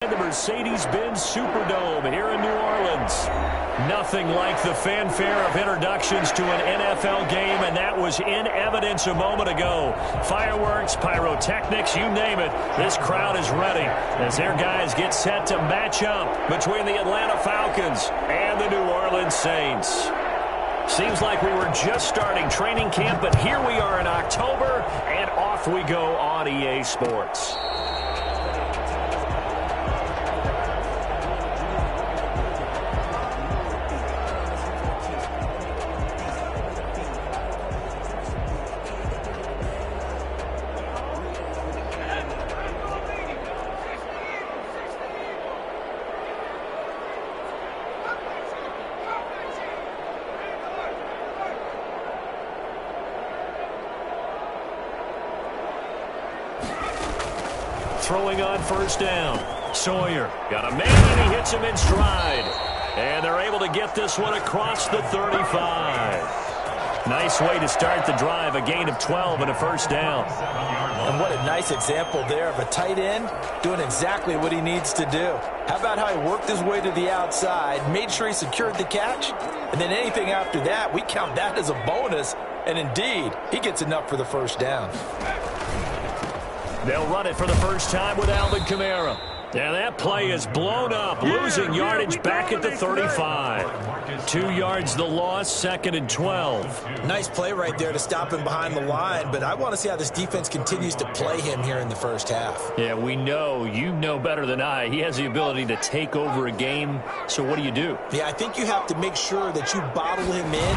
The Mercedes-Benz Superdome here in New Orleans. Nothing like the fanfare of introductions to an NFL game, and that was in evidence a moment ago. Fireworks, pyrotechnics, you name it. This crowd is ready as their guys get set to match up between the Atlanta Falcons and the New Orleans Saints. Seems like we were just starting training camp, but here we are in October, and off we go on EA Sports. Throwing on first down. Sawyer got a man, and he hits him in stride. And they're able to get this one across the 35. Nice way to start the drive, a gain of 12 and a first down. And what a nice example there of a tight end doing exactly what he needs to do. How about how he worked his way to the outside, made sure he secured the catch, and then anything after that, we count that as a bonus. And indeed, he gets enough for the first down. They'll run it for the first time with Alvin Kamara. And that play is blown up, losing yardage back at the 35. 2 yards the loss, 2nd and 12. Nice play right there to stop him behind the line, but I want to see how this defense continues to play him here in the first half. Yeah, we know, you know better than I, he has the ability to take over a game, so what do you do? Yeah, I think you have to make sure that you bottle him in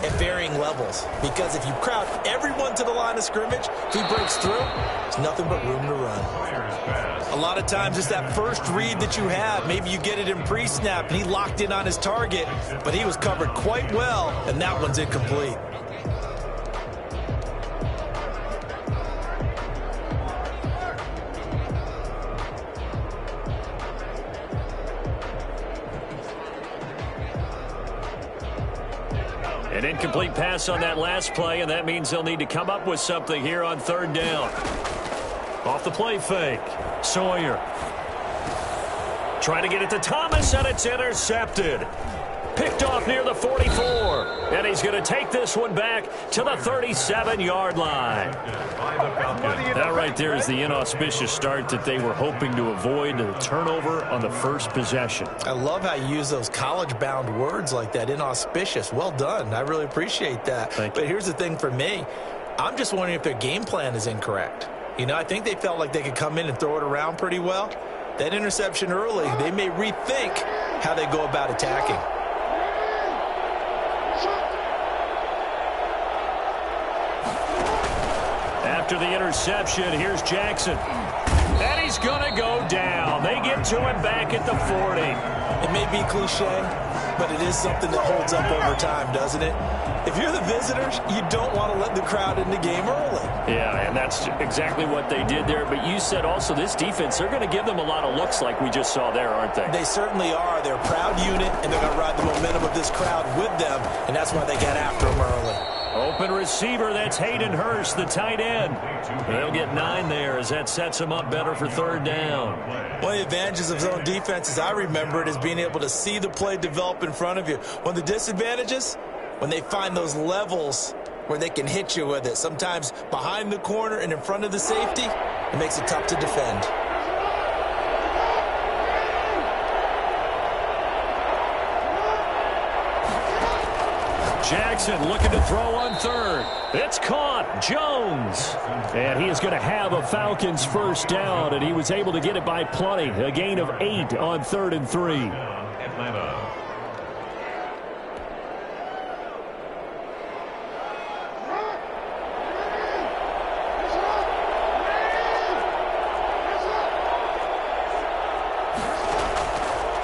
at varying levels, because if you crowd everyone to the line of scrimmage, if he breaks through, there's nothing but room to run. A lot of times it's that first read that you have. Maybe you get it in pre-snap and he locked in on his target, but he was covered quite well, and that one's incomplete. An incomplete pass on that last play, and that means they'll need to come up with something here on third down. Off the play fake. Sawyer trying to get it to Thomas, and it's intercepted. Picked off near the 44. And he's going to take this one back to the 37-yard line. That right there is the inauspicious start that they were hoping to avoid, the turnover on the first possession. I love how you use those college-bound words like that, inauspicious. Well done. I really appreciate that. Thank you. But here's the thing for me. I'm just wondering if their game plan is incorrect. You know, I think they felt like they could come in and throw it around pretty well. That interception early, they may rethink how they go about attacking. After the interception, here's Jackson. And he's going to go down. They get to him back at the 40. It may be cliche, but it is something that holds up over time, doesn't it? If you're the visitors, you don't want to let the crowd in the game early. Yeah, and that's exactly what they did there. But you said also this defense, they're going to give them a lot of looks like we just saw there, aren't they? They certainly are. They're a proud unit, and they're going to ride the momentum of this crowd with them, and that's why they got after them early. Open receiver, that's Hayden Hurst, the tight end. They'll get 9 there as that sets them up better for third down. One of the advantages of zone defense, as I remember it, is being able to see the play develop in front of you. One of the disadvantages, when they find those levels where they can hit you with it, sometimes behind the corner and in front of the safety, it makes it tough to defend. Jackson looking to throw on third. It's caught. Jones. And he is going to have a Falcons first down, and he was able to get it by plenty. A gain of 8 on 3rd and 3. Atlanta.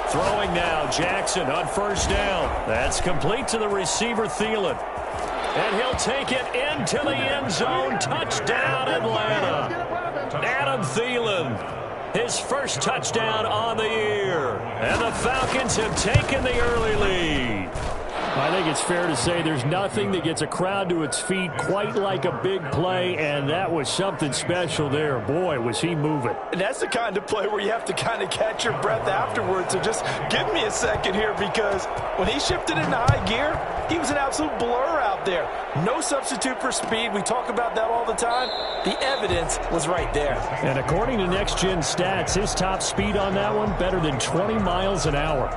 Throwing now, Jackson on first down. That's complete to the receiver, Thielen. And he'll take it into the end zone. Touchdown, Atlanta. Adam Thielen, his first touchdown on the year. And the Falcons have taken the early lead. I think it's fair to say there's nothing that gets a crowd to its feet quite like a big play, and that was something special there. Boy, was he moving. And that's the kind of play where you have to kind of catch your breath afterwards. So just give me a second here, because when he shifted into high gear, he was an absolute blur out there. No substitute for speed. We talk about that all the time. The evidence was right there. And according to Next Gen Stats, his top speed on that one, better than 20 miles an hour.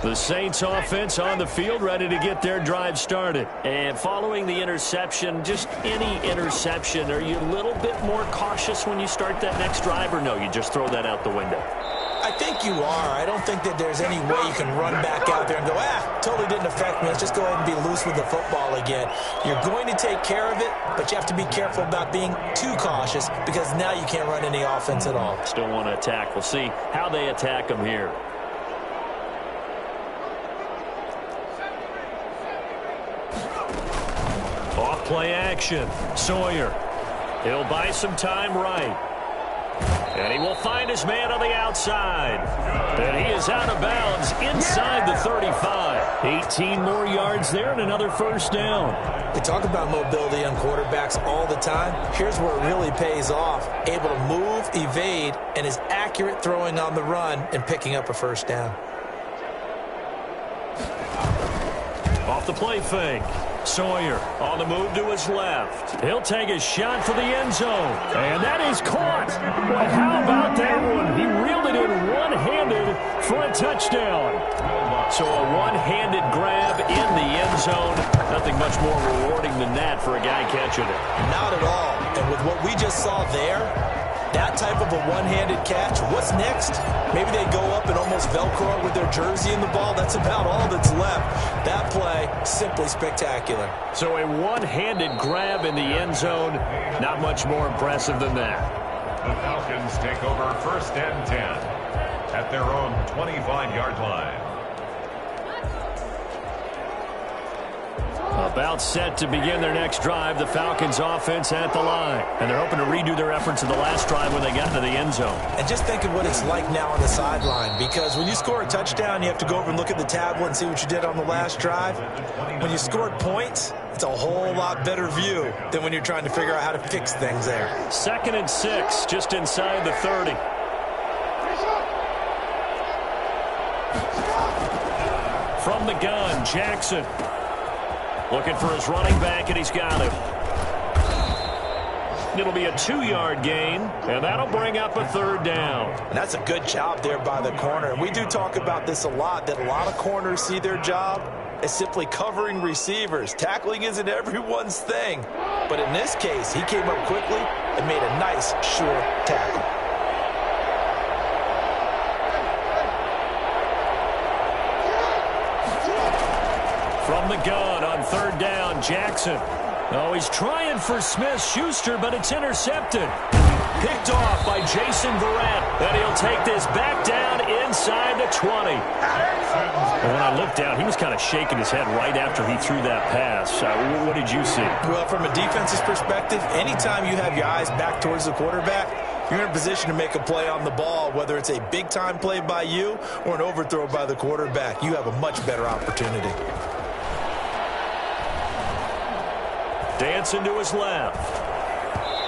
The Saints offense on the field, ready to get their drive started. And following the interception, just any interception, are you a little bit more cautious when you start that next drive, or no, you just throw that out the window? I think you are. I don't think that there's any way you can run back out there and go, totally didn't affect me. Let's just go ahead and be loose with the football again. You're going to take care of it, but you have to be careful about being too cautious, because now you can't run any offense at all. Still want to attack. We'll see how they attack them here. Play action. Sawyer. He'll buy some time right. And he will find his man on the outside. And he is out of bounds inside the 35. 18 more yards there and another first down. We talk about mobility on quarterbacks all the time. Here's where it really pays off. Able to move, evade, and is accurate throwing on the run and picking up a first down. Off the play fake. Sawyer on the move to his left. He'll take a shot for the end zone. And that is caught. But how about that one? He reeled it in one-handed for a touchdown. So a one-handed grab in the end zone. Nothing much more rewarding than that for a guy catching it. Not at all. And with what we just saw there, that type of a one-handed catch, what's next? Maybe they go up and almost Velcro with their jersey in the ball. That's about all that's left. That play, simply spectacular. So a one-handed grab in the end zone, not much more impressive than that. The Falcons take over 1st and 10 at their own 25-yard line. About set to begin their next drive, the Falcons offense at the line. And they're hoping to redo their efforts in the last drive when they got into the end zone. And just think of what it's like now on the sideline, because when you score a touchdown, you have to go over and look at the tablet and see what you did on the last drive. When you scored points, it's a whole lot better view than when you're trying to figure out how to fix things there. 2nd and 6, just inside the 30. From the gun, Jackson. Looking for his running back, and he's got him. It'll be a 2-yard gain, and that'll bring up a 3rd down. And that's a good job there by the corner. And we do talk about this a lot, that a lot of corners see their job as simply covering receivers. Tackling isn't everyone's thing. But in this case, he came up quickly and made a nice, sure tackle. From the gun on 3rd down, Jackson. Oh, he's trying for Smith-Schuster, but it's intercepted. Picked off by Jason Verrett. And he'll take this back down inside the 20. And when I looked down, he was kind of shaking his head right after he threw that pass. What did you see? Well, from a defense's perspective, anytime you have your eyes back towards the quarterback, you're in a position to make a play on the ball, whether it's a big-time play by you or an overthrow by the quarterback. You have a much better opportunity. Dancing to his left.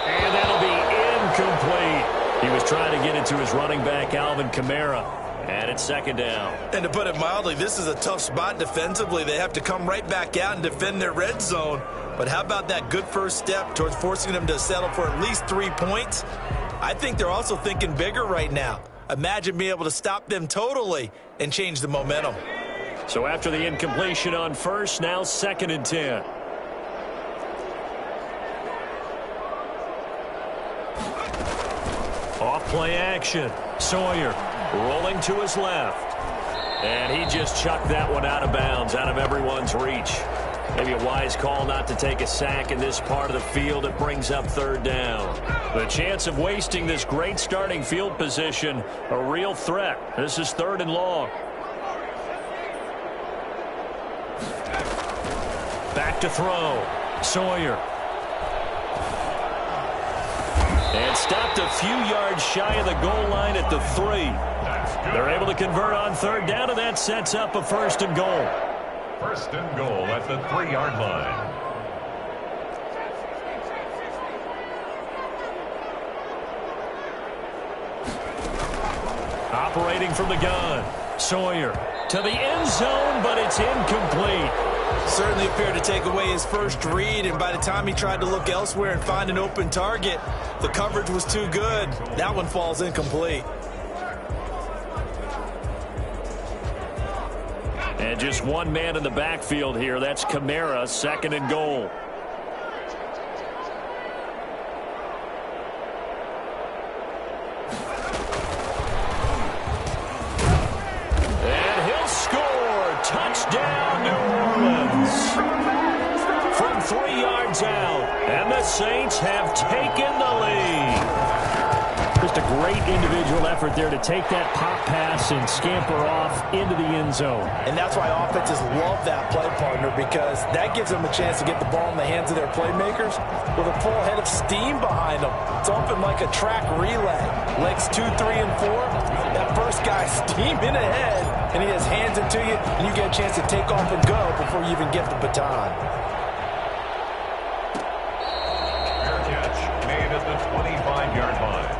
And that'll be incomplete. He was trying to get it to his running back, Alvin Kamara. And it's 2nd down. And to put it mildly, this is a tough spot defensively. They have to come right back out and defend their red zone. But how about that good first step towards forcing them to settle for at least 3 points? I think they're also thinking bigger right now. Imagine being able to stop them totally and change the momentum. So after the incompletion on first, now 2nd and 10. Off play action. Sawyer rolling to his left. And he just chucked that one out of bounds, out of everyone's reach. Maybe a wise call not to take a sack in this part of the field. It brings up 3rd down. The chance of wasting this great starting field position, a real threat. This is 3rd and long. Back to throw. Sawyer. And stopped a few yards shy of the goal line at the 3. They're able to convert on third down, and that sets up a 1st and goal. 1st and goal at the 3-yard line. Operating from the gun. Sawyer to the end zone, but it's incomplete. Certainly appeared to take away his first read, and by the time he tried to look elsewhere and find an open target, the coverage was too good. That one falls incomplete. And just one man in the backfield here. That's Kamara, 2nd and goal. And he'll score. Touchdown, New Orleans. From 3 yards out. And the Saints have taken the lead. Just a great individual effort there to take that pop pass and scamper off into the end zone. And that's why offenses love that play, partner, because that gives them a chance to get the ball in the hands of their playmakers with a full head of steam behind them. It's often like a track relay. Legs 2, 3, and 4. That first guy steaming ahead, and he has hands it to you, and you get a chance to take off and go before you even get the baton. Fair catch made at the 25-yard line.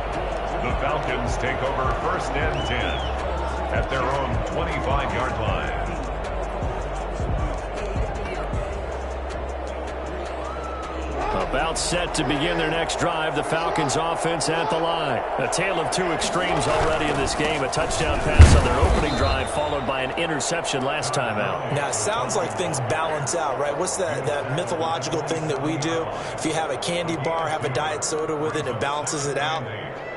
The Falcons take over 1st and 10 at their own 25-yard line. About set to begin their next drive. The Falcons offense at the line. A tale of 2 extremes already in this game. A touchdown pass on their opening drive followed by an interception last time out. Now, it sounds like things balance out, right? What's that mythological thing that we do? If you have a candy bar, have a diet soda with it, it balances it out.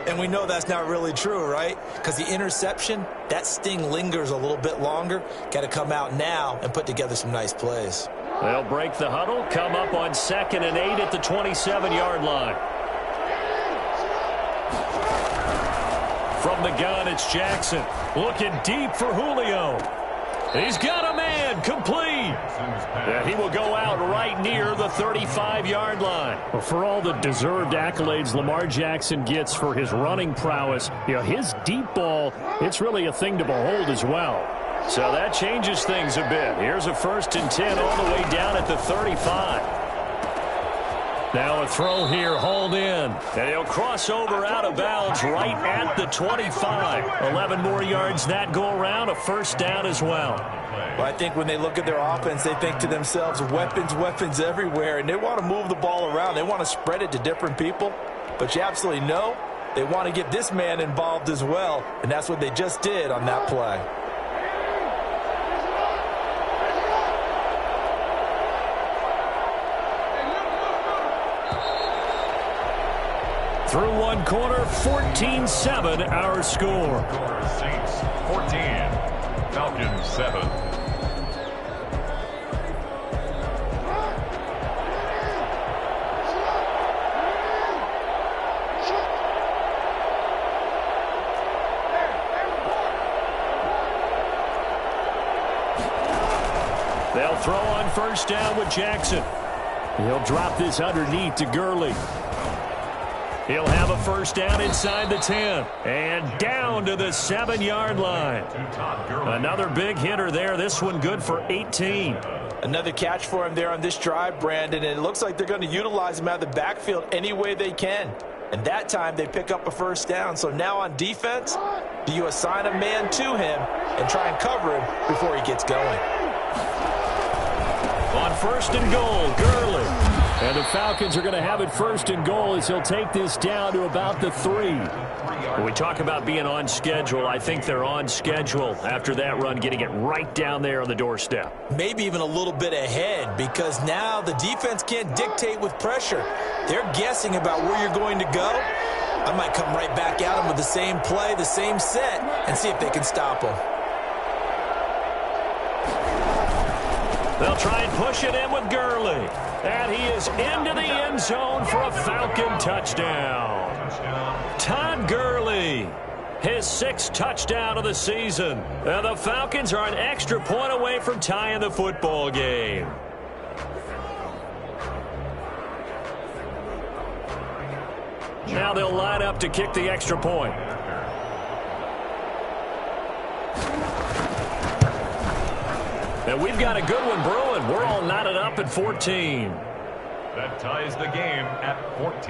And we know that's not really true, right? Because the interception, that sting lingers a little bit longer. Got to come out now and put together some nice plays. They'll break the huddle, come up on 2nd and 8 at the 27-yard line. From the gun, it's Jackson. Looking deep for Julio. He's got a man, complete. And he will go out right near the 35-yard line. Well, for all the deserved accolades Lamar Jackson gets for his running prowess, his deep ball, it's really a thing to behold as well. So that changes things a bit. Here's a 1st and 10 all the way down at the 35. Now a throw here, hauled in. And he'll cross over out of bounds right at the 25. 11 more yards that go around, a 1st down as well. Well, I think when they look at their offense, they think to themselves, weapons, weapons everywhere, and they want to move the ball around. They want to spread it to different people. But you absolutely know they want to get this man involved as well, and that's what they just did on that play. Through one quarter, 14-7 our score. Saints 14, Falcons 7. They'll throw on 1st down with Jackson. He'll drop this underneath to Gurley. He'll have a 1st down inside the 10. And down to the 7-yard line. Another big hitter there. This one good for 18. Another catch for him there on this drive, Brandon. And it looks like they're going to utilize him out of the backfield any way they can. And that time they pick up a 1st down. So now on defense, do you assign a man to him and try and cover him before he gets going? On 1st and goal, Gurley. And the Falcons are going to have it 1st and goal as he'll take this down to about the 3. When we talk about being on schedule, I think they're on schedule after that run, getting it right down there on the doorstep. Maybe even a little bit ahead, because now the defense can't dictate with pressure. They're guessing about where you're going to go. I might come right back at them with the same play, the same set, and see if they can stop them. They'll try and push it in with Gurley. And he is into the end zone for a Falcon touchdown. Todd Gurley, his 6th touchdown of the season. And the Falcons are an extra point away from tying the football game. Now they'll line up to kick the extra point. And we've got a good one brewing. We're all knotted up at 14. That ties the game at 14.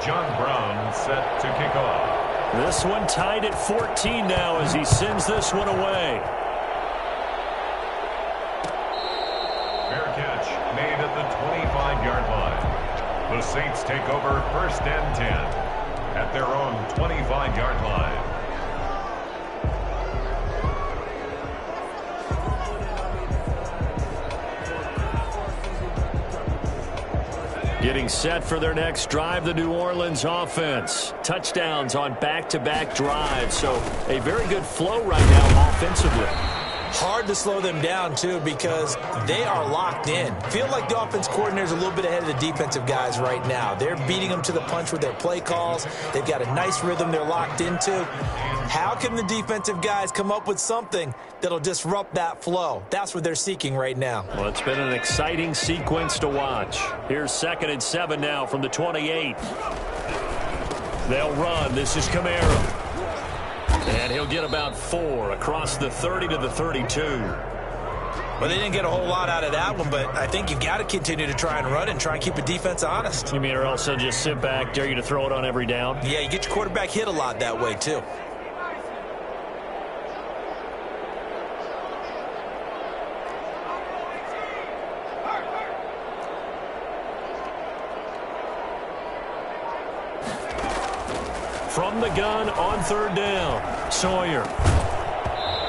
John Brown set to kick off. This one tied at 14 now as he sends this one away. Fair catch made at the 25-yard line. The Saints take over 1st and 10 at their own 25-yard line. Getting set for their next drive, the New Orleans offense. Touchdowns on back-to-back drives, so a very good flow right now offensively. Hard to slow them down, too, because they are locked in. Feel like the offense coordinator is a little bit ahead of the defensive guys right now. They're beating them to the punch with their play calls. They've got a nice rhythm they're locked into. How can the defensive guys come up with something that'll disrupt that flow? That's what they're seeking right now. Well, it's been an exciting sequence to watch. Here's 2nd and 7 now from the 28. They'll run. This is Kamara. And he'll get about 4 across the 30 to the 32. Well, they didn't get a whole lot out of that one, but I think you've got to continue to try and run and try and keep the defense honest. You mean or else they'll just sit back, dare you to throw it on every down? Yeah, you get your quarterback hit a lot that way, too. From the gun on 3rd down, Sawyer.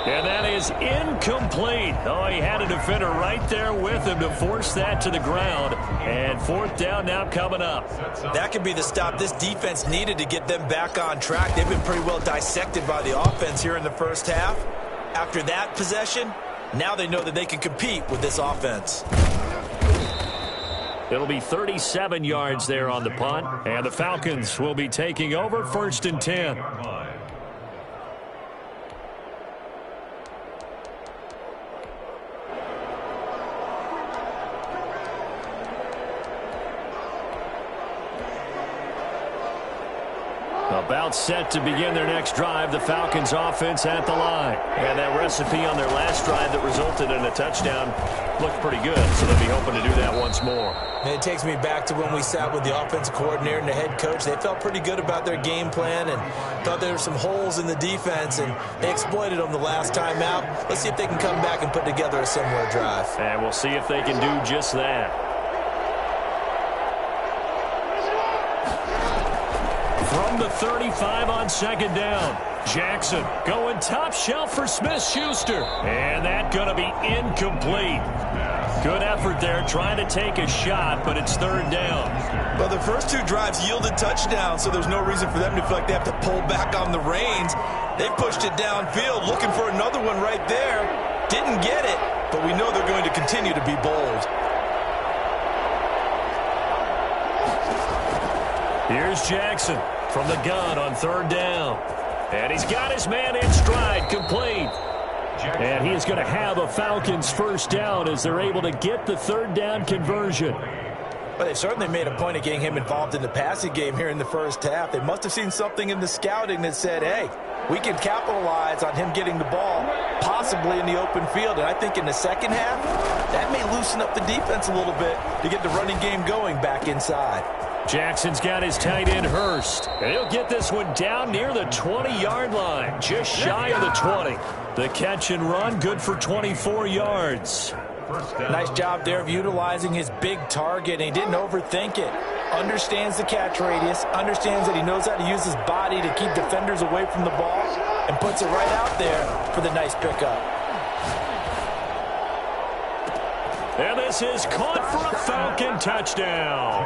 And that is incomplete. Oh, he had a defender right there with him to force that to the ground. And 4th down now coming up. That could be the stop this defense needed to get them back on track. They've been pretty well dissected by the offense here in the first half. After that possession, now they know that they can compete with this offense. It'll be 37 yards there on the punt, and the Falcons will be taking over 1st and 10. About set to begin their next drive, the Falcons offense at the line. And that recipe on their last drive that resulted in a touchdown looked pretty good, so they'll be hoping to do that once more. And it takes me back to when we sat with the offensive coordinator and the head coach. They felt pretty good about their game plan and thought there were some holes in the defense, and they exploited them the last time out. Let's see if they can come back and put together a similar drive. And we'll see if they can do just that. From the 35 on 2nd down, Jackson going top shelf for Smith-Schuster. And that's going to be incomplete. Good effort there trying to take a shot, but it's 3rd down. Well, the first 2 drives yielded touchdowns, so there's no reason for them to feel like they have to pull back on the reins. They pushed it downfield, looking for another one right there. Didn't get it, but we know they're going to continue to be bold. Here's Jackson from the gun on 3rd down. And he's got his man in stride, complete. And he is going to have a Falcons 1st down as they're able to get the 3rd down conversion. But they've certainly made a point of getting him involved in the passing game here in the first half. They must have seen something in the scouting that said, hey, we can capitalize on him getting the ball, possibly in the open field. And I think in the second half, that may loosen up the defense a little bit to get the running game going back inside. Jackson's got his tight end Hurst. And he'll get this one down near the 20-yard line, just shy of the 20. The catch and run, good for 24 yards. Nice job there of utilizing his big target, and he didn't overthink it. Understands the catch radius, understands that he knows how to use his body to keep defenders away from the ball, and puts it right out there for the nice pickup. And this is caught for a Falcon touchdown.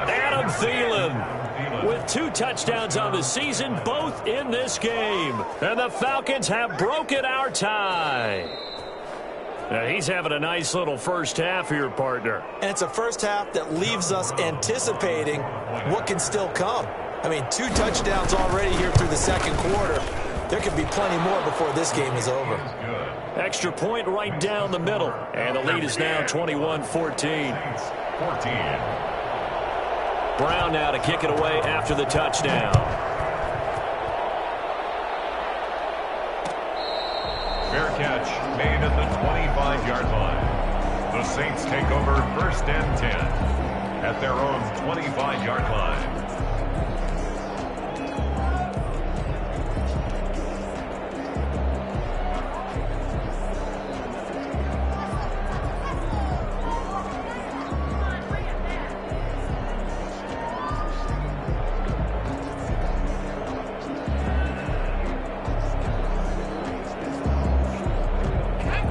Adam Thielen with 2 touchdowns on the season, both in this game. And the Falcons have broken our tie. Now he's having a nice little first half here, partner. And it's a first half that leaves us anticipating what can still come. I mean, 2 touchdowns already here through the second quarter. There could be plenty more before this game is over. Extra point right down the middle. And the lead is now 21-14. Brown now to kick it away after the touchdown. Fair catch made at the 25-yard line. The Saints take over 1st and 10 at their own 25-yard line.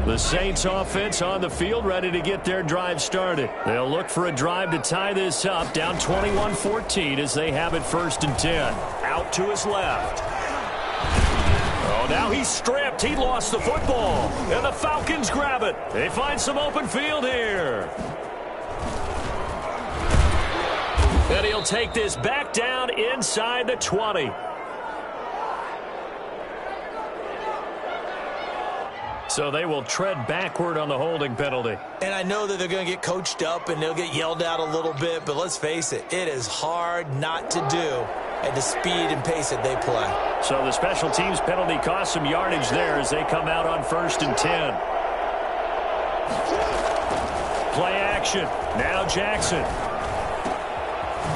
The Saints offense on the field ready to get their drive started. They'll look for a drive to tie this up, down 21-14 as they have it 1st and 10. Out to his left. Oh, now he's stripped. He lost the football. And the Falcons grab it. They find some open field here. And he'll take this back down inside the 20. So they will tread backward on the holding penalty. And I know that they're going to get coached up and they'll get yelled at a little bit, but let's face it, it is hard not to do at the speed and pace that they play. So the special teams penalty costs some yardage there as they come out on 1st and 10. Play action. Now Jackson.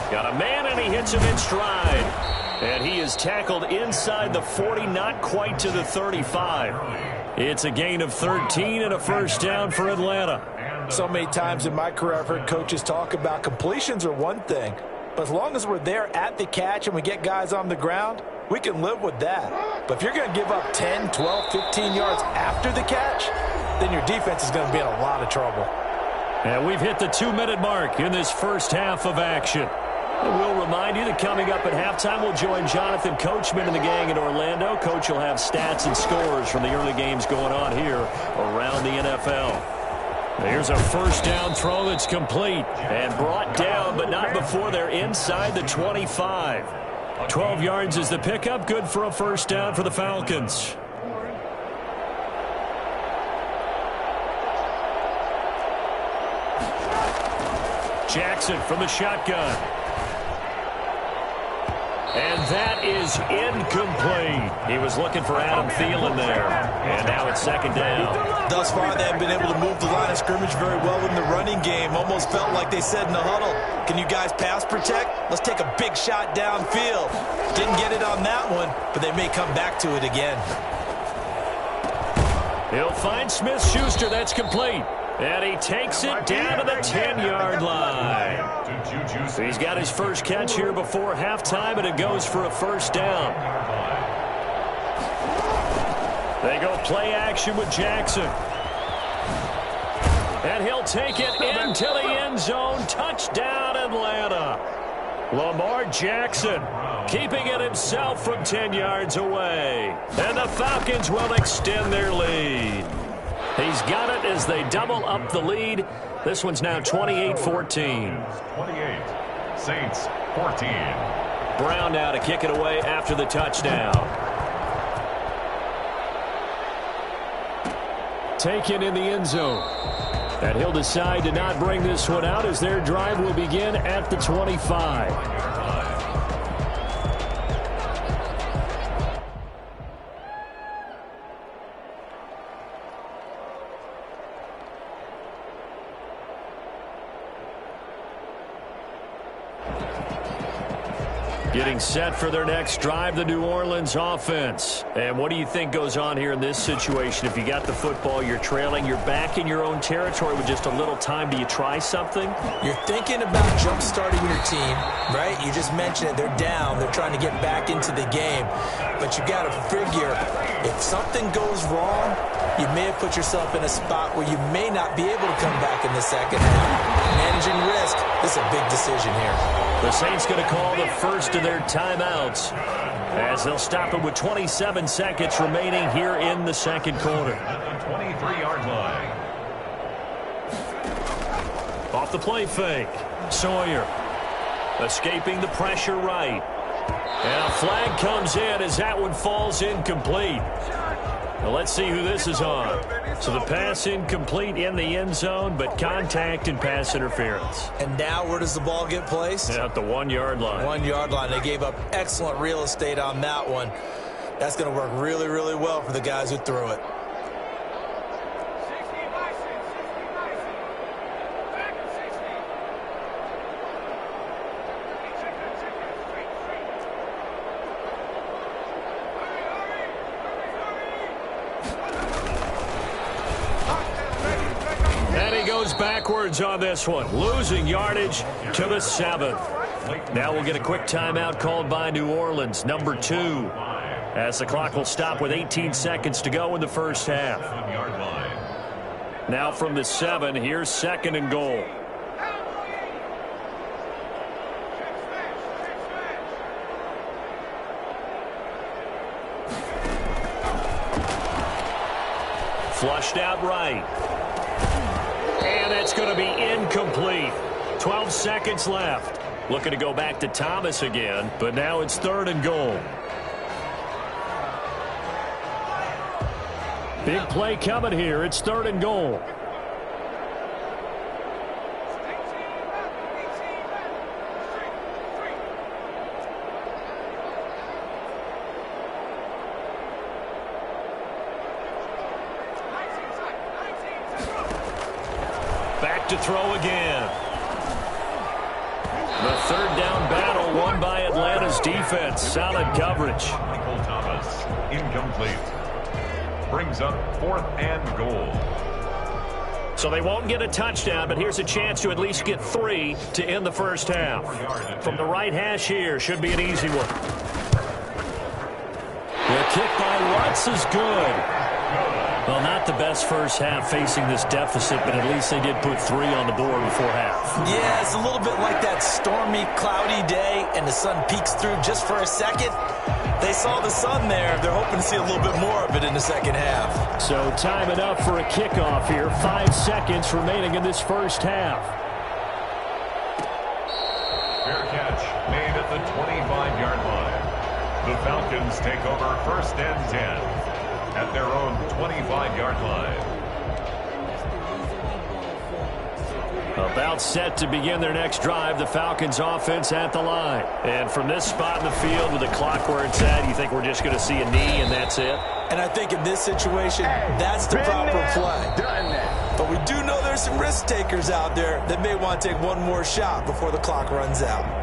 Got a man and he hits him in stride. And he is tackled inside the 40, not quite to the 35. It's a gain of 13 and a 1st down for Atlanta. So many times in my career I've heard coaches talk about completions are one thing, but as long as we're there at the catch and we get guys on the ground, we can live with that. But if you're going to give up 10, 12, 15 yards after the catch, then your defense is going to be in a lot of trouble. And we've hit the 2-minute mark in this first half of action. We'll remind you that coming up at halftime, we'll join Jonathan Coachman and the gang in Orlando. Coach will have stats and scores from the early games going on here around the NFL. Here's a 1st down throw that's complete and brought down, but not before they're inside the 25. 12 yards is the pickup. Good for a 1st down for the Falcons. Jackson from the shotgun. And that is incomplete. He was looking for Adam Thielen there. And now it's 2nd down. Thus far, they haven't been able to move the line of scrimmage very well in the running game. Almost felt like they said in the huddle, can you guys pass protect? Let's take a big shot downfield. Didn't get it on that one, but they may come back to it again. He'll find Smith-Schuster. That's complete. And he takes it down to the 10-yard line. He's got his first catch here before halftime, and it goes for a 1st down. They go play action with Jackson. And he'll take it into the end zone. Touchdown, Atlanta. Lamar Jackson keeping it himself from 10 yards away. And the Falcons will extend their lead. He's got it as they double up the lead. This one's now 28-14. 28. Saints 14. Brown now to kick it away after the touchdown. Taken in the end zone. And he'll decide to not bring this one out as their drive will begin at the 25. Getting set for their next drive, the New Orleans offense. And what do you think goes on here in this situation? If you got the football, you're trailing, you're back in your own territory with just a little time. Do you try something? You're thinking about jump-starting your team, right? You just mentioned it. They're down. They're trying to get back into the game. But you got to figure, if something goes wrong, you may have put yourself in a spot where you may not be able to come back in the second half. Managing risk, this is a big decision here. The Saints going to call the first of their timeouts as they'll stop it with 27 seconds remaining here in the second quarter. At the 23-yard line. Off the play fake. Sawyer escaping the pressure right. And a flag comes in as that one falls incomplete. Well, let's see who this is on. So the pass incomplete in the end zone, but contact and pass interference. And now where does the ball get placed? At the 1-yard line. 1-yard line. They gave up excellent real estate on that one. That's going to work really, really well for the guys who threw it. Backwards on this one, losing yardage to the 7th. Now we'll get a quick timeout called by New Orleans, number 2, as the clock will stop with 18 seconds to go in the first half. Now from the 7, here's 2nd and goal. Flushed out right. And it's going to be incomplete. 12 seconds left. Looking to go back to Thomas again, but now it's 3rd and goal. Big play coming here. It's 3rd and goal. To throw again. The 3rd down battle won by Atlanta's defense. Solid coverage. Michael Thomas, incomplete. Brings up 4th and goal. So they won't get a touchdown, but here's a chance to at least get 3 to end the first half. From the right hash here, should be an easy one. The kick by Watts is good. Well, not the best first half facing this deficit, but at least they did put 3 on the board before half. Yeah, it's a little bit like that stormy, cloudy day, and the sun peeks through just for a second. They saw the sun there. They're hoping to see a little bit more of it in the second half. So time enough for a kickoff here. 5 seconds remaining in this first half. Fair catch made at the 25-yard line. The Falcons take over 1st and 10. At their own 25-yard line. About set to begin their next drive, the Falcons offense at the line. And from this spot in the field with the clock where it's at, you think we're just going to see a knee and that's it? And I think in this situation, that's the proper play. But we do know there's some risk takers out there that may want to take one more shot before the clock runs out.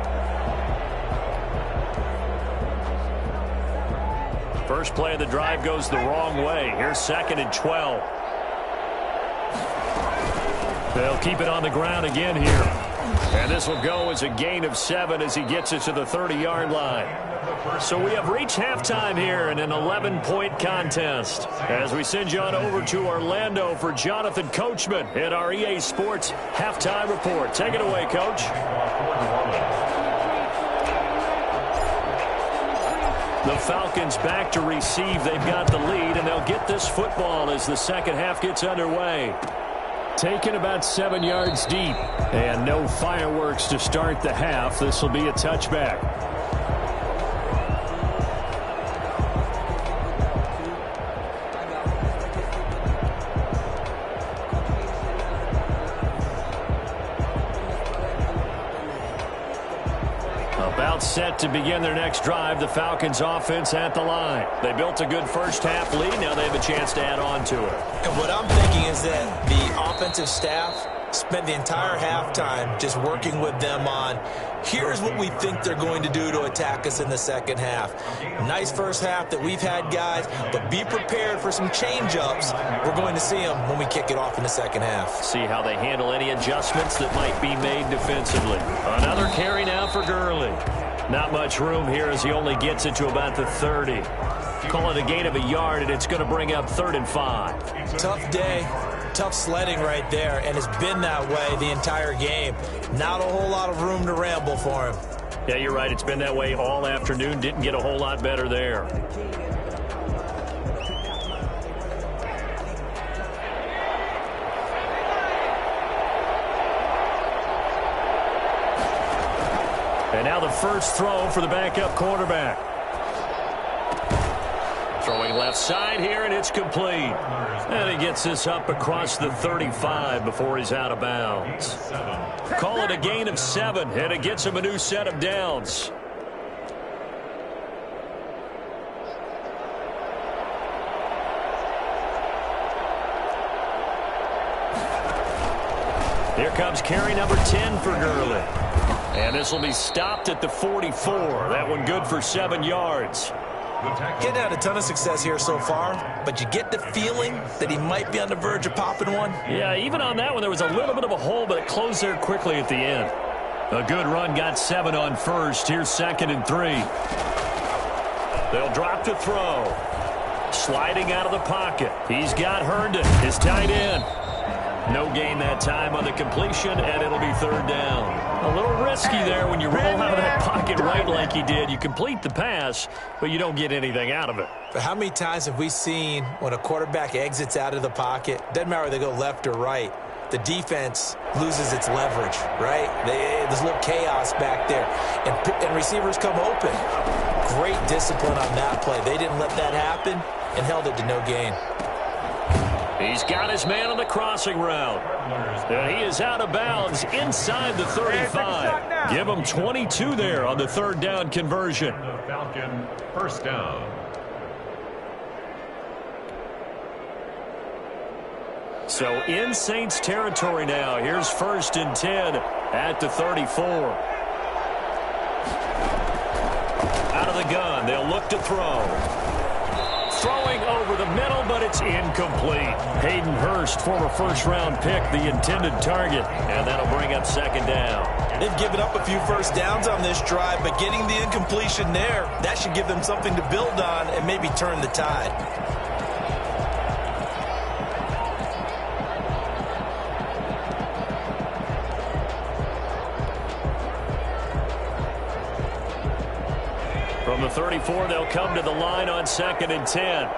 First play of the drive goes the wrong way. Here's 2nd and 12. They'll keep it on the ground again here. And this will go as a gain of 7 as he gets it to the 30-yard line. So we have reached halftime here in an 11-point contest. As we send you on over to Orlando for Jonathan Coachman at our EA Sports Halftime Report. Take it away, Coach. The Falcons back to receive. They've got the lead, and they'll get this football as the second half gets underway. Taken about 7 yards deep, and no fireworks to start the half. This will be a touchback. About set to begin their next drive, the Falcons offense at the line. They built a good first half lead. Now they have a chance to add on to it. And what I'm thinking is that the offensive staff spent the entire halftime just working with them on, here's what we think they're going to do to attack us in the second half. Nice first half that we've had, guys, but be prepared for some change-ups. We're going to see them when we kick it off in the second half. See how they handle any adjustments that might be made defensively. Another carry now for Gurley. Not much room here as he only gets it to about the 30. Call it a gain of a yard, and it's going to bring up 3rd and 5. Tough day. Tough sledding right there, and it's been that way the entire game. Not a whole lot of room to ramble for him. Yeah, you're right. It's been that way all afternoon. Didn't get a whole lot better there. And now the first throw for the backup quarterback. Throwing left side here, and it's complete. And he gets this up across the 35 before he's out of bounds. Call it a gain of 7, and it gets him a new set of downs. Here comes carry number 10 for Gurley. And this will be stopped at the 44. That one good for 7 yards. Getting had a ton of success here so far, but you get the feeling that he might be on the verge of popping one. Yeah, even on that one, there was a little bit of a hole, but it closed there quickly at the end. A good run got 7 on first. Here's 2nd and 3. They'll drop to throw. Sliding out of the pocket. He's got Herndon, his tight end. No gain that time on the completion, and it'll be 3rd down. A little risky there when you roll out of that pocket right like he did. You complete the pass, but you don't get anything out of it. But how many times have we seen when a quarterback exits out of the pocket, doesn't matter whether they go left or right, the defense loses its leverage, right? There's a little chaos back there, and receivers come open. Great discipline on that play. They didn't let that happen and held it to no gain. He's got his man on the crossing route. And he is out of bounds inside the 35. Give him 22 there on the 3rd down conversion. The Falcon, 1st down. So in Saints territory now. Here's 1st and 10 at the 34. Out of the gun. They'll look to throw. Throwing over the middle, but it's incomplete. Hayden Hurst, former 1st-round pick, the intended target. And that'll bring up 2nd down. They've given up a few first downs on this drive, but getting the incompletion there, that should give them something to build on and maybe turn the tide. From the 34, they'll come to the line on 2nd and 10.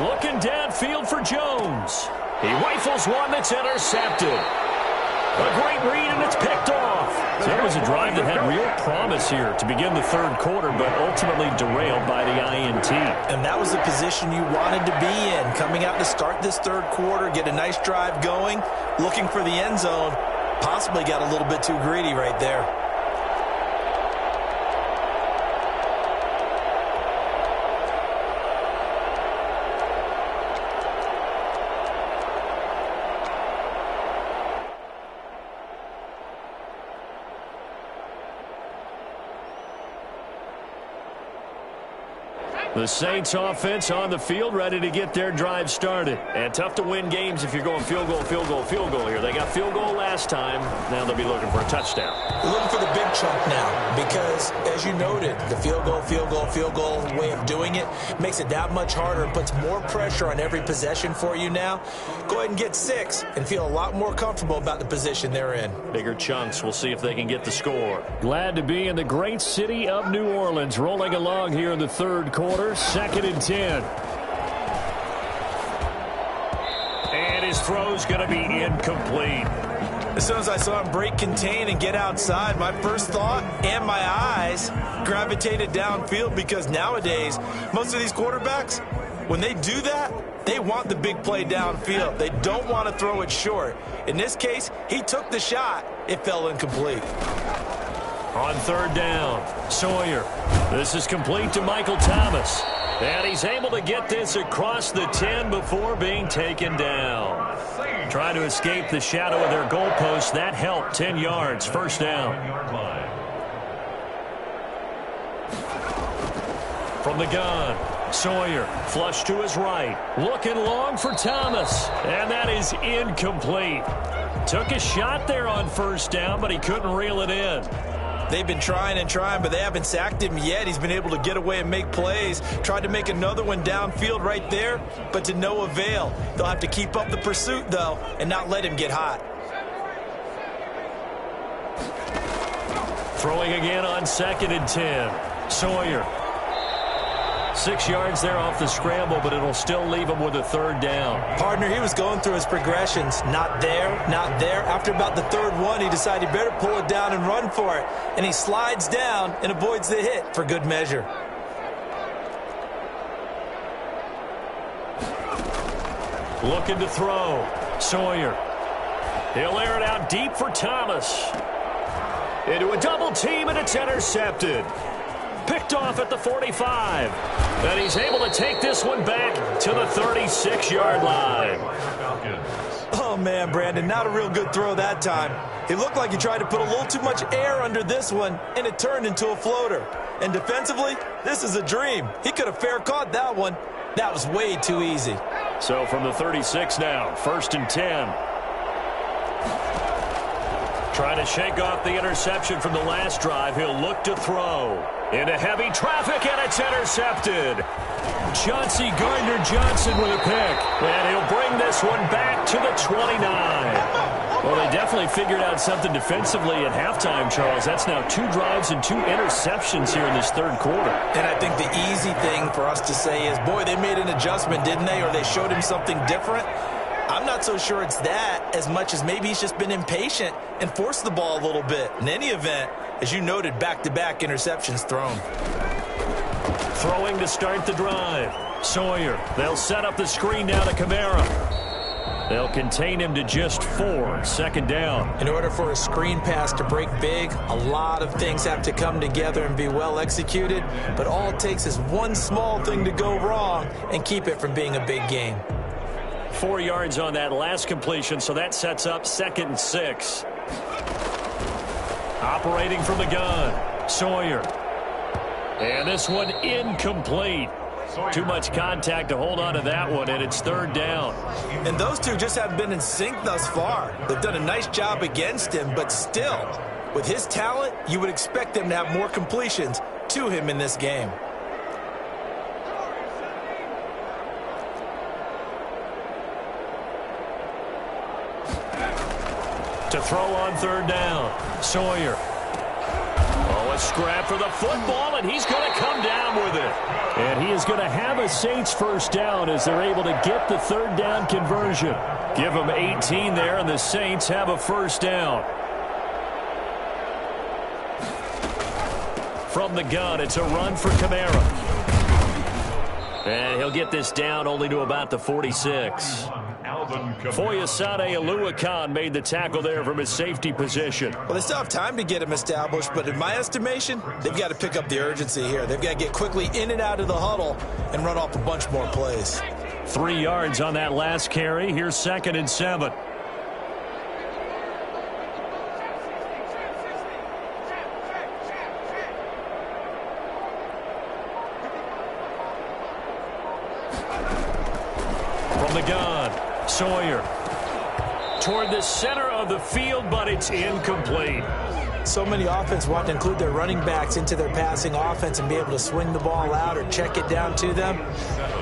Looking downfield for Jones. He rifles one that's intercepted. A great read, and it's picked off. So it was a drive that had real promise here to begin the 3rd quarter, but ultimately derailed by the INT. And that was the position you wanted to be in. Coming out to start this 3rd quarter, get a nice drive going, looking for the end zone. Possibly got a little bit too greedy right there. The Saints offense on the field, ready to get their drive started. And tough to win games if you're going field goal, field goal, field goal here. They got field goal last time. Now they'll be looking for a touchdown. They're looking for the big chunk now because, as you noted, the field goal way of doing it makes it that much harder and puts more pressure on every possession for you now. Go ahead and get 6 and feel a lot more comfortable about the position they're in. Bigger chunks. We'll see if they can get the score. Glad to be in the great city of New Orleans, rolling along here in the 3rd quarter. 2nd and 10. And his throw's going to be incomplete. As soon as I saw him break contain and get outside, my first thought and my eyes gravitated downfield because nowadays, most of these quarterbacks, when they do that, they want the big play downfield. They don't want to throw it short. In this case, he took the shot. It fell incomplete. On 3rd down, Sawyer. This is complete to Michael Thomas. And he's able to get this across the 10 before being taken down. Trying to escape the shadow of their goalpost. That helped. 10 yards. 1st down. From the gun, Sawyer, flush to his right. Looking long for Thomas. And that is incomplete. Took a shot there on 1st down, but he couldn't reel it in. They've been trying and trying, but they haven't sacked him yet. He's been able to get away and make plays. Tried to make another one downfield right there, but to no avail. They'll have to keep up the pursuit, though, and not let him get hot. Throwing again on 2nd and 10. Sawyer. 6 yards there off the scramble, but it'll still leave him with a third down. Partner, he was going through his progressions. Not there, not there. After about the third one, he decided he better pull it down and run for it. And he slides down and avoids the hit for good measure. Looking to throw. Sawyer. He'll air it out deep for Thomas. Into a double team, and it's intercepted. Picked off at the 45. And he's able to take this one back to the 36-yard line. Oh, man, Brandon, not a real good throw that time. It looked like he tried to put a little too much air under this one, and it turned into a floater. And defensively, this is a dream. He could have fair caught that one. That was way too easy. So from the 36 now, 1st and 10. Trying to shake off the interception from the last drive. He'll look to throw. Into heavy traffic, and it's intercepted. Chauncey Gardner-Johnson with a pick. And he'll bring this one back to the 29. Well, they definitely figured out something defensively at halftime, Charles. That's now 2 drives and 2 interceptions here in this third quarter. And I think the easy thing for us to say is, boy, they made an adjustment, didn't they? Or they showed him something different. I'm not so sure it's that as much as maybe he's just been impatient and forced the ball a little bit. In any event, as you noted, back-to-back interceptions thrown. Throwing to start the drive. Sawyer. They'll set up the screen now to Kamara. They'll contain him to just 4. 2nd down. In order for a screen pass to break big, a lot of things have to come together and be well executed. But all it takes is one small thing to go wrong and keep it from being a big game. 4 yards on that last completion, so that sets up 2nd and 6. Operating from the gun, Sawyer. And this one incomplete. Too much contact to hold on to that one, and it's 3rd down. And those two just haven't been in sync thus far. They've done a nice job against him, but still, with his talent, you would expect them to have more completions to him in this game. To throw on 3rd down, Sawyer. Oh, a scrap for the football, and he's going to come down with it. And he is going to have a Saints 1st down as they're able to get the 3rd down conversion. Give them 18 there, and the Saints have a 1st down. From the gun, it's a run for Kamara. And he'll get this down only to about the 46. Foyesade Oluwakan made the tackle there from his safety position. Well, they still have time to get him established, but in my estimation, they've got to pick up the urgency here. They've got to get quickly in and out of the huddle and run off a bunch more plays. 3 yards on that last carry. Here's 2nd and 7. From the gun, Sawyer. Toward the center of the field, but it's incomplete. So many offenses want to include their running backs into their passing offense and be able to swing the ball out or check it down to them.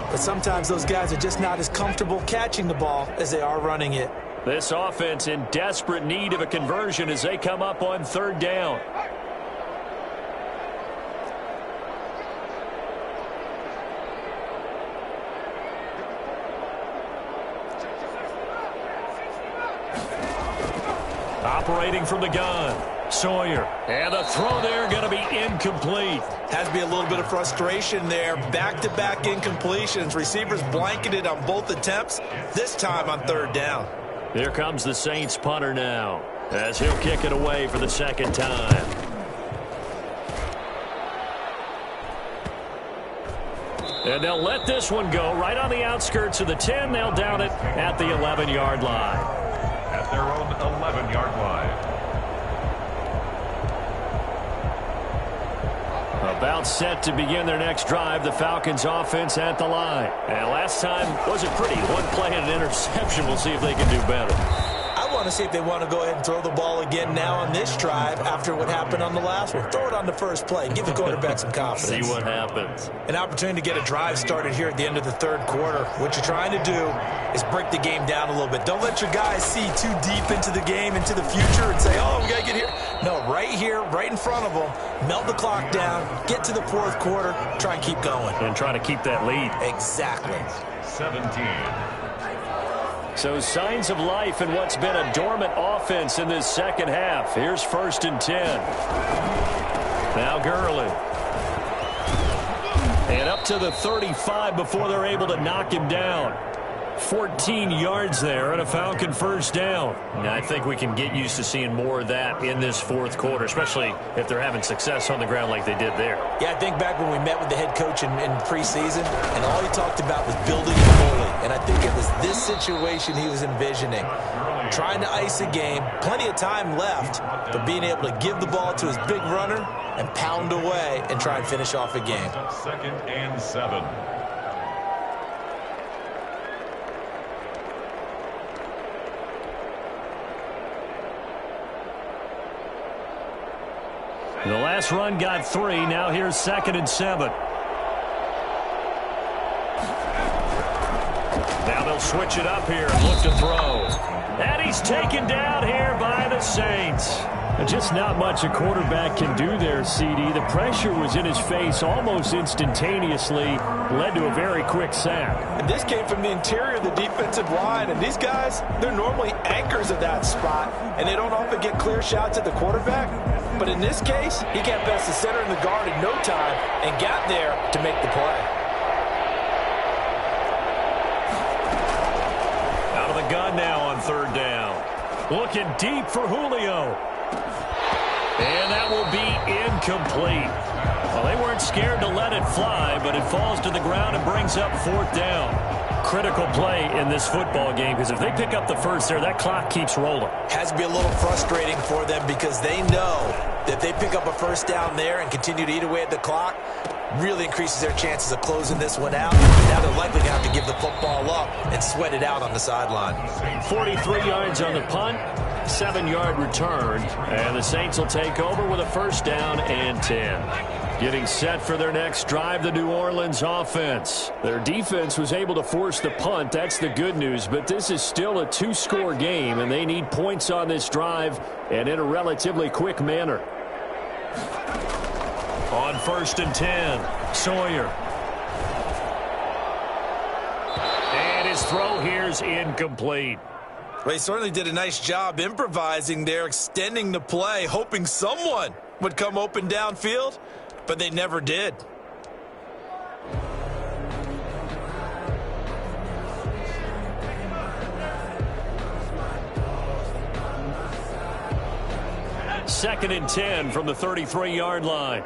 But sometimes those guys are just not as comfortable catching the ball as they are running it. This offense in desperate need of a conversion as they come up on 3rd down. Operating from the gun, Sawyer. And the throw there going to be incomplete. Has to be a little bit of frustration there. Back-to-back incompletions. Receivers blanketed on both attempts, this time on 3rd down. Here comes the Saints punter now as he'll kick it away for the 2nd time. And they'll let this one go right on the outskirts of the 10. They'll down it at the 11-yard line. At their own 11-yard line. About set to begin their next drive, the Falcons offense at the line. And last time wasn't pretty. One play and an interception. We'll see if they can do better. I want to see if they want to go ahead and throw the ball again now on this drive after what happened on the last one. Throw it on the first play. Give the quarterback some confidence. See what happens. An opportunity to get a drive started here at the end of the third quarter. What you're trying to do is break the game down a little bit. Don't let your guys see too deep into the game, into the future, and say, oh, we got to get here. No, right here, right in front of them, melt the clock down, get to the fourth quarter, try and keep going. And try to keep that lead. Exactly. 17. So signs of life in what's been a dormant offense in this second half. Here's 1st and 10. Now Gurley. And up to the 35 before they're able to knock him down. 14 yards there and a Falcon first down. Now, I think we can get used to seeing more of that in this fourth quarter, especially if they're having success on the ground like they did there. Yeah, I think back when we met with the head coach in preseason, and all he talked about was building a bully. And I think it was this situation he was envisioning. Trying to ice a game, plenty of time left, but being able to give the ball to his big runner and pound away and try and finish off a game. 2nd and 7. The last run got 3. Now here's 2nd and 7. Now they'll switch it up here and look to throw. And he's taken down here by the Saints. Just not much a quarterback can do there, CD. The pressure was in his face almost instantaneously, led to a very quick sack. And this came from the interior of the defensive line, and these guys, they're normally anchors of that spot, and they don't often get clear shots at the quarterback. But in this case, he got past the center and the guard in no time and got there to make the play. Out of the gun now on 3rd down. Looking deep for Julio. And that will be incomplete. Well, they weren't scared to let it fly, but it falls to the ground and brings up 4th down. Critical play in this football game, because if they pick up the first there, that clock keeps rolling. Has to be a little frustrating for them because they know that if they pick up a first down there and continue to eat away at the clock, really increases their chances of closing this one out. Now they're likely going to have to give the football up and sweat it out on the sideline. 43 yards on the punt, 7-yard return, and the Saints will take over with a 1st down and 10. Getting set for their next drive, the New Orleans offense. Their defense was able to force the punt. That's the good news, but this is still a 2-score game, and they need points on this drive and in a relatively quick manner. On 1st and 10, Sawyer. And his throw here's incomplete. Well, he certainly did a nice job improvising there, extending the play, hoping someone would come open downfield, but they never did. Second and 10 from the 33-yard line.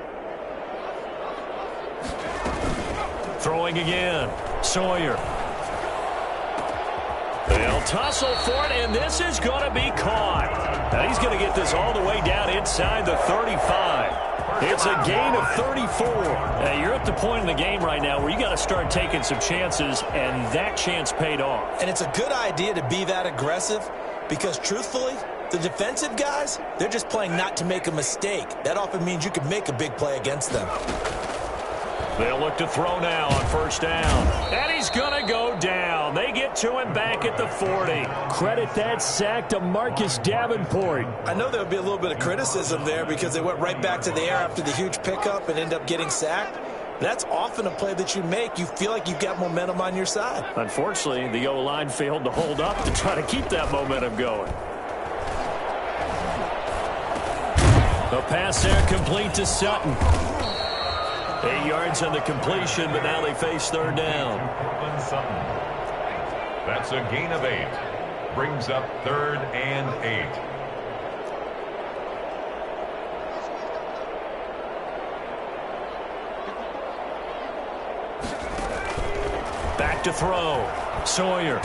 Throwing again. Sawyer. They'll tussle for it, and this is going to be caught. Now he's going to get this all the way down inside the 35. It's a gain of 34. You're at the point in the game right now where you got to start taking some chances, and that chance paid off. And it's a good idea to be that aggressive because, truthfully, the defensive guys, they're just playing not to make a mistake. That often means you can make a big play against them. They'll look to throw now on 1st down. And he's going to go down. They get to him back at the 40. Credit that sack to Marcus Davenport. I know there'll be a little bit of criticism there because they went right back to the air after the huge pickup and end up getting sacked. That's often a play that you make. You feel like you've got momentum on your side. Unfortunately, the O-line failed to hold up to try to keep that momentum going. The pass there complete to Sutton. 8 yards on the completion, but now they face 3rd down. Sutton. That's a gain of 8. Brings up 3rd and 8. Back to throw. Sawyer.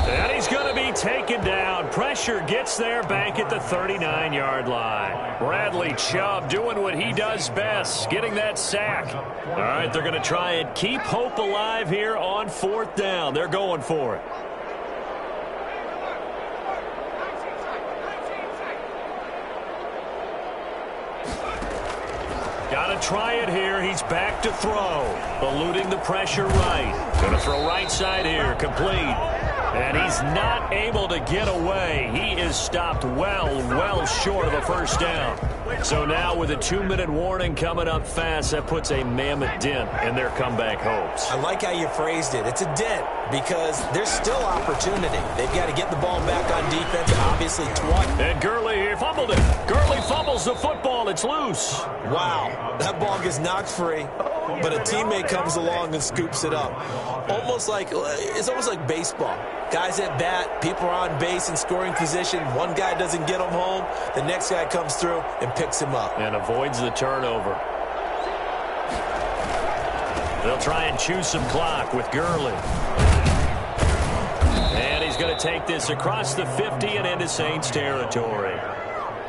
And he's going to be taken down. Pressure gets there back at the 39-yard line. Bradley Chubb doing what he does best, getting that sack. All right, they're going to try and keep hope alive here on 4th down. They're going for it. try it here. He's back to throw. Eluding the pressure right. Going to throw right side here. Complete. And he's not able to get away. He is stopped well short of a first down. So now with a 2-minute warning coming up fast, that puts a mammoth dent in their comeback hopes. I like how you phrased it. It's a dent because there's still opportunity. They've got to get the ball back on defense, obviously twice. And Gurley here fumbled it. Gurley fumbles the football. It's loose. Wow, that ball gets knocked free, but a teammate comes along and scoops it up. It's almost like baseball. Guys at bat, people are on base in scoring position. One guy doesn't get him home. The next guy comes through and picks him up. And avoids the turnover. They'll try and choose some clock with Gurley. And he's going to take this across the 50 and into Saints territory.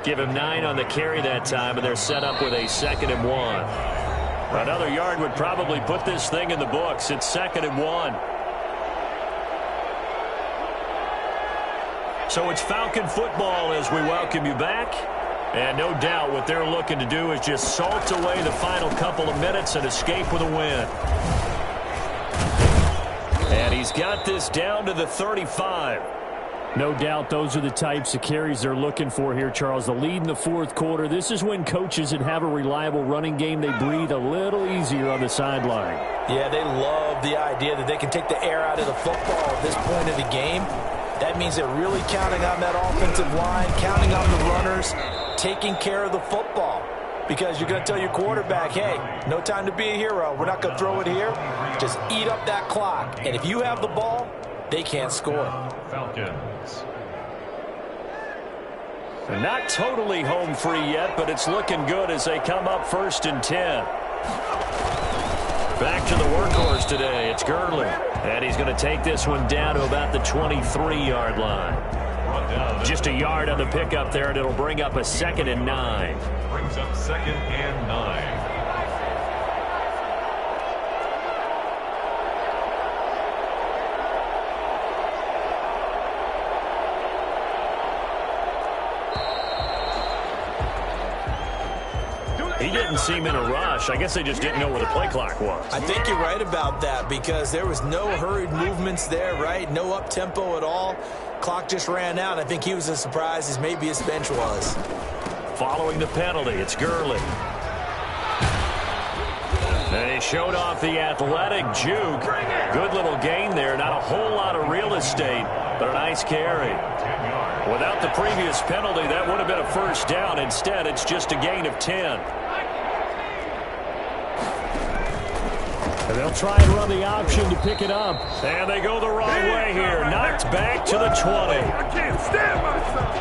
Give him 9 on the carry that time, and they're set up with a 2nd and 1. Another yard would probably put this thing in the books. It's 2nd and 1. So it's Falcon football as we welcome you back. And no doubt what they're looking to do is just salt away the final couple of minutes and escape with a win. And he's got this down to the 35. No doubt those are the types of carries they're looking for here, Charles. The lead in the fourth quarter. This is when coaches that have a reliable running game, they breathe a little easier on the sideline. Yeah, they love the idea that they can take the air out of the football at this point of the game. That means they're really counting on that offensive line, counting on the runners, taking care of the football. Because you're going to tell your quarterback, hey, no time to be a hero. We're not going to throw it here. Just eat up that clock. And if you have the ball, they can't score. Falcons. They're not totally home free yet, but it's looking good as they come up 1st and 10. Back to the workhorse today. It's Gurley. And he's going to take this one down to about the 23-yard line. Just a yard on the pickup there, and it'll bring up a 2nd and 9. Brings up 2nd and 9. He didn't seem in a rush. I guess they just didn't know where the play clock was. I think you're right about that because there was no hurried movements there, right? No up-tempo at all. Clock just ran out. I think he was as surprised as maybe his bench was. Following the penalty, it's Gurley. And he showed off the athletic juke. Good little gain there. Not a whole lot of real estate, but a nice carry. Without the previous penalty, that would have been a first down. Instead, it's just a gain of 10. And they'll try and run the option to pick it up. And they go the wrong way here. Knocked back to the 20. I can't stand myself.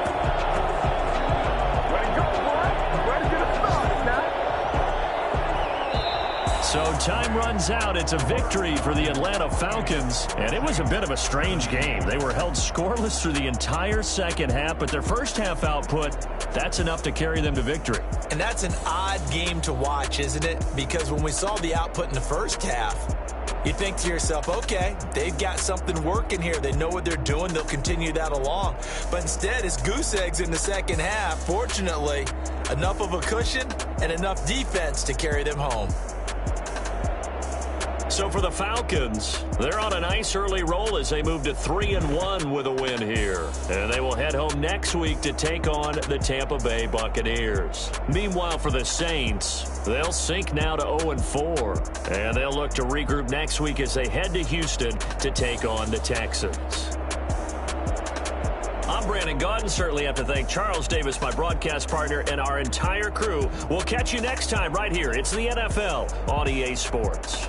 Way to go, boy. Way to get a start now. So time runs out. It's a victory for the Atlanta Falcons. And it was a bit of a strange game. They were held scoreless through the entire second half, but their first half output, that's enough to carry them to victory. And that's an odd game to watch, isn't it? Because when we saw the output in the first half, you think to yourself, okay, they've got something working here. They know what they're doing. They'll continue that along. But instead, it's goose eggs in the second half. Fortunately, enough of a cushion and enough defense to carry them home. So for the Falcons, they're on a nice early roll as they move to 3-1 with a win here. And they will head home next week to take on the Tampa Bay Buccaneers. Meanwhile, for the Saints, they'll sink now to 0-4. And they'll look to regroup next week as they head to Houston to take on the Texans. I'm Brandon Gaudin. Certainly have to thank Charles Davis, my broadcast partner, and our entire crew. We'll catch you next time right here. It's the NFL on EA Sports.